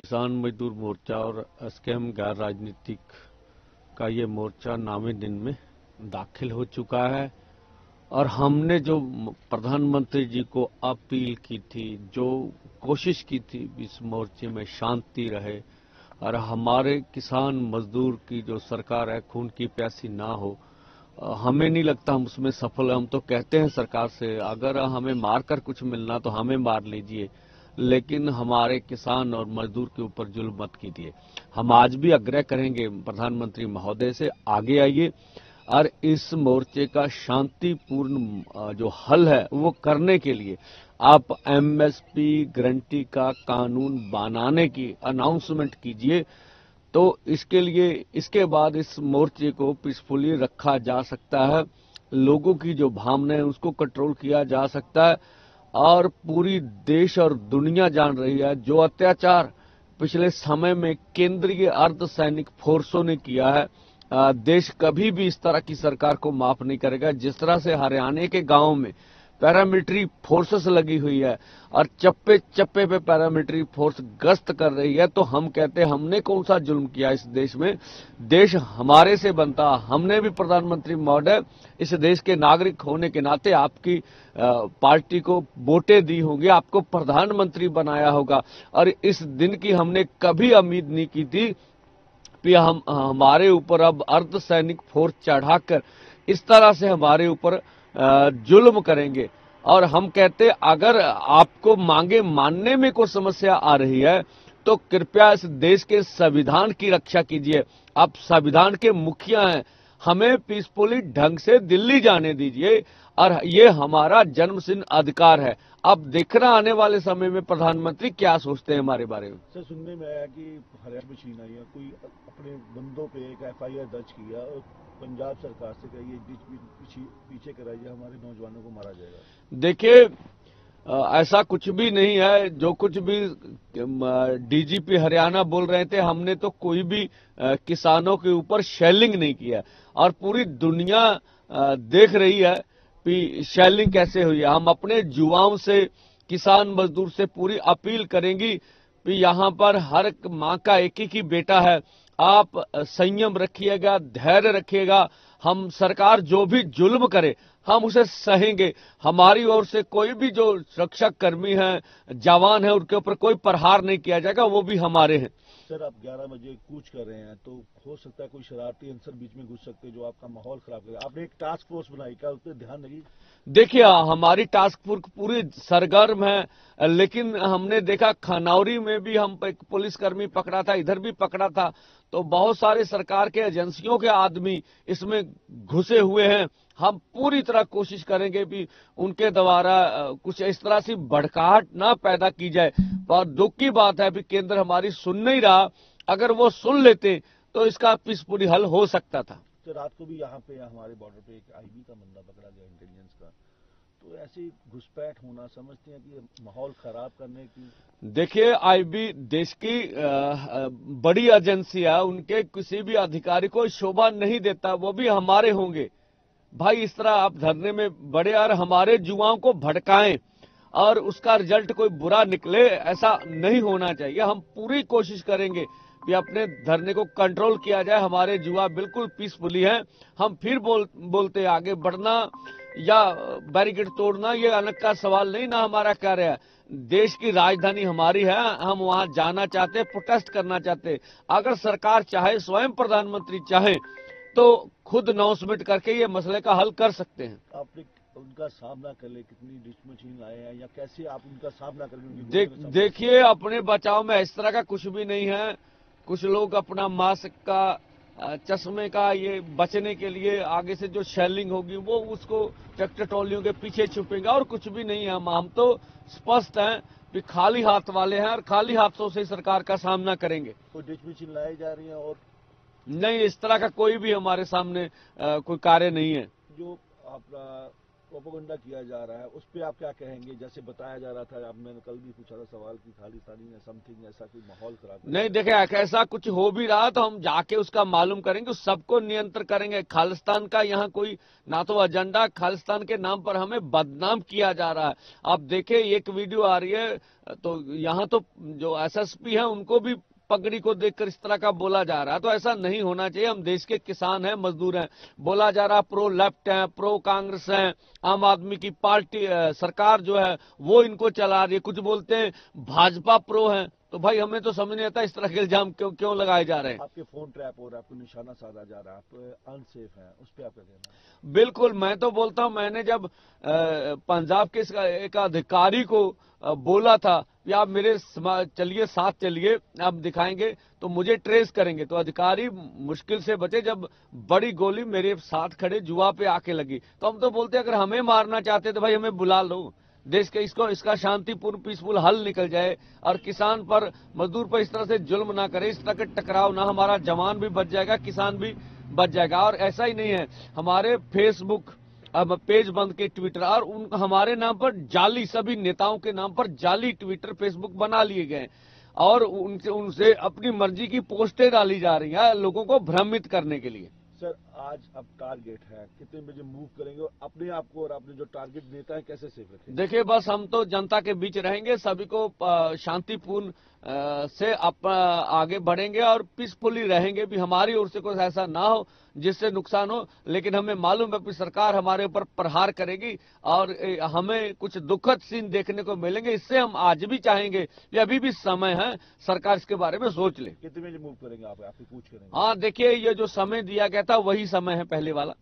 किसान मजदूर मोर्चा और एसकेएम गैर राजनीतिक का ये मोर्चा नामे दिन में दाखिल हो चुका है और हमने जो प्रधानमंत्री जी को अपील की थी, जो कोशिश की थी इस मोर्चे में शांति रहे और हमारे किसान मजदूर की जो सरकार है खून की प्यासी ना हो, हमें नहीं लगता हम उसमें सफल हैं। हम तो कहते हैं सरकार से अगर हमें मारकर कुछ मिलना तो हमें मार लीजिए, लेकिन हमारे किसान और मजदूर के ऊपर जुल्म मत कीजिए। हम आज भी आग्रह करेंगे प्रधानमंत्री महोदय से, आगे आइए और इस मोर्चे का शांतिपूर्ण जो हल है वो करने के लिए आप एमएसपी गारंटी का कानून बनाने की अनाउंसमेंट कीजिए। तो इसके लिए इसके बाद इस मोर्चे को पीसफुली रखा जा सकता है, लोगों की जो भावनाएं उसको कंट्रोल किया जा सकता है और पूरी देश और दुनिया जान रही है जो अत्याचार पिछले समय में केंद्रीय अर्धसैनिक फोर्सों ने किया है, देश कभी भी इस तरह की सरकार को माफ नहीं करेगा। जिस तरह से हरियाणा के गांवों में पैरामिलिट्री फोर्सेस लगी हुई है और चप्पे चप्पे पे पैरामिलिट्री फोर्स गश्त कर रही है, तो हम कहते हैं हमने कौन सा जुल्म किया इस देश में? देश हमारे से बनता। हमने भी प्रधानमंत्री महोदय इस देश के नागरिक होने के नाते आपकी पार्टी को वोटें दी होंगी, आपको प्रधानमंत्री बनाया होगा और इस दिन की हमने कभी उम्मीद नहीं की थी कि हम हमारे ऊपर अब अर्धसैनिक फोर्स चढ़ाकर इस तरह से हमारे ऊपर जुल्म करेंगे। और हम कहते अगर आपको मांगे मानने में कोई समस्या आ रही है तो कृपया इस देश के संविधान की रक्षा कीजिए। आप संविधान के मुखिया हैं, हमें पीसफुली ढंग से दिल्ली जाने दीजिए और ये हमारा जन्मसिद्ध अधिकार है। अब देखना आने वाले समय में प्रधानमंत्री क्या सोचते हैं हमारे बारे में। सर, सुनने में आया कि हरियाणा मशीन आई है, कोई अपने बंदों पे एक एफआईआर दर्ज किया और पंजाब सरकार से कहिए पीछे कराइए, हमारे नौजवानों को मारा जाएगा। देखिए ऐसा कुछ भी नहीं है। जो कुछ भी डीजीपी हरियाणा बोल रहे थे, हमने तो कोई भी किसानों के ऊपर शेलिंग नहीं किया और पूरी दुनिया देख रही है कि शेलिंग कैसे हुई है। हम अपने युवाओं से, किसान मजदूर से पूरी अपील करेंगी कि यहाँ पर हर माँ का एक ही बेटा है। आप संयम रखिएगा, धैर्य रखिएगा। हम सरकार जो भी जुल्म करे हम उसे सहेंगे। हमारी ओर से कोई भी जो सुरक्षा कर्मी हैं, जवान हैं, उनके ऊपर कोई प्रहार नहीं किया जाएगा, वो भी हमारे हैं। सर, आप 11 बजे कूच कर रहे हैं तो हो सकता है कोई शरारती अंसर बीच में घुस सकते हैं जो आपका माहौल खराब करे। आपने एक टास्क फोर्स बनाई, क्या उस पर ध्यान लगी? देखिए हमारी टास्क फोर्स पूरी सरगर्म है, लेकिन हमने देखा खनौरी में भी हम एक पुलिसकर्मी पकड़ा था, इधर भी पकड़ा था। तो बहुत सारे सरकार के एजेंसियों के आदमी इसमें घुसे हुए हैं। हम पूरी तरह कोशिश करेंगे कि उनके द्वारा कुछ इस तरह से भड़काहट ना पैदा की जाए। और दुख की बात है कि केंद्र हमारी सुन नहीं रहा। अगर वो सुन लेते तो इसका पीसफुली हल हो सकता था। तो रात को भी यहाँ पे हमारे बॉर्डर पे एक आईबी का बंदा पकड़ा गया, इंटेलिजेंस का। तो ऐसी घुसपैठ होना समझते हैं कि माहौल खराब करने की? देखिए आईबी देश की बड़ी एजेंसी है, उनके किसी भी अधिकारी को शोभा नहीं देता, वो भी हमारे होंगे। भाई इस तरह आप धरने में बड़े और हमारे युवाओं को भड़काएं और उसका रिजल्ट कोई बुरा निकले, ऐसा नहीं होना चाहिए। हम पूरी कोशिश करेंगे कि अपने धरने को कंट्रोल किया जाए। हमारे युवा बिल्कुल पीसफुली हैं। हम फिर बोलते आगे बढ़ना या बैरिकेड तोड़ना ये अलग का सवाल नहीं, ना हमारा कार्य है। देश की राजधानी हमारी है, हम वहां जाना चाहते, प्रोटेस्ट करना चाहते। अगर सरकार चाहे, स्वयं प्रधानमंत्री चाहे तो खुद अनाउंसमेंट करके ये मसले का हल कर सकते हैं। आपने उनका सामना कर ले, कितनी डिश मशीन लाए हैं या कैसे आप उनका सामना करेंगे? देखिए अपने बचाव में इस तरह का कुछ भी नहीं है। कुछ लोग अपना मास्क का, चश्मे का, ये बचने के लिए आगे से जो शेलिंग होगी वो उसको ट्रैक्टर ट्रॉलियों के पीछे छुपेंगे और कुछ भी नहीं है। हम तो स्पष्ट हैं कि खाली हाथ वाले हैं और खाली हाथों से सरकार का सामना करेंगे। कोई डिश मशीन लाई जा रही है और नहीं, इस तरह का कोई भी हमारे सामने कोई कार्य नहीं है। जो आपका प्रोपेगेंडा किया जा रहा है, उस पर आप क्या कहेंगे? जैसे बताया जा रहा था, आप मैंने कल भी पूछा था सवाल कि खालिस्तानी या समथिंग ऐसा कोई माहौल खराब नहीं देखे, ऐसा कुछ हो भी रहा तो हम जाके उसका मालूम करेंगे, सबको नियंत्रण करेंगे। खालिस्तान का यहाँ कोई ना तो एजेंडा, खालिस्तान के नाम पर हमें बदनाम किया जा रहा है। आप देखे एक वीडियो आ रही है, तो यहाँ तो जो एसएसपी है उनको भी पगड़ी को देखकर इस तरह का बोला जा रहा है, तो ऐसा नहीं होना चाहिए। हम देश के किसान हैं, मजदूर हैं। बोला जा रहा प्रो लेफ्ट है, प्रो कांग्रेस है, आम आदमी की पार्टी सरकार जो है वो इनको चला रही है, कुछ बोलते हैं भाजपा प्रो है। तो भाई हमें तो समझ नहीं आता इस तरह के इल्जाम क्यों लगाए जा रहे हैं। आपके फोन ट्रैप हो रहा है, आपको निशाना साधा जा रहा है, आप अनसेफ हैं, उस पर आप क्या कहना है? बिल्कुल, मैं तो बोलता हूं, मैंने जब पंजाब के एक अधिकारी को बोला था कि आप मेरे चलिए साथ चलिए, आप दिखाएंगे तो मुझे ट्रेस करेंगे, तो अधिकारी मुश्किल से बचे जब बड़ी गोली मेरे साथ खड़े जुआ पे आके लगी। तो हम तो बोलते अगर हमें मारना चाहते तो भाई हमें बुला लो, देश के इसका शांतिपूर्ण पीसफुल हल निकल जाए और किसान पर, मजदूर पर इस तरह से जुल्म ना करे, इस तरह के टकराव ना, हमारा जवान भी बच जाएगा, किसान भी बच जाएगा। और ऐसा ही नहीं है, हमारे फेसबुक अब पेज बंद के, ट्विटर और हमारे नाम पर जाली, सभी नेताओं के नाम पर जाली ट्विटर फेसबुक बना लिए गए और उनसे अपनी मर्जी की पोस्टें डाली जा रही हैं लोगों को भ्रमित करने के लिए। सर, आज अब टारगेट है, कितने बजे मूव करेंगे और अपने आप को और अपने जो टारगेट नेता है कैसे सेफ रखेंगे? देखिए, बस हम तो जनता के बीच रहेंगे, सभी को शांतिपूर्ण से आगे बढ़ेंगे और पीसफुली रहेंगे भी। हमारी ओर से कुछ ऐसा ना हो जिससे नुकसान हो, लेकिन हमें मालूम है कि सरकार हमारे ऊपर प्रहार करेगी और हमें कुछ दुखद सीन देखने को मिलेंगे। इससे हम आज भी चाहेंगे कि अभी भी समय है, सरकार इसके बारे में सोच ले। कितने बजे मूव करेंगे आप? आपकी पूछ करेंगे? हाँ देखिए, ये जो समय दिया गया था वही समय है पहले वाला।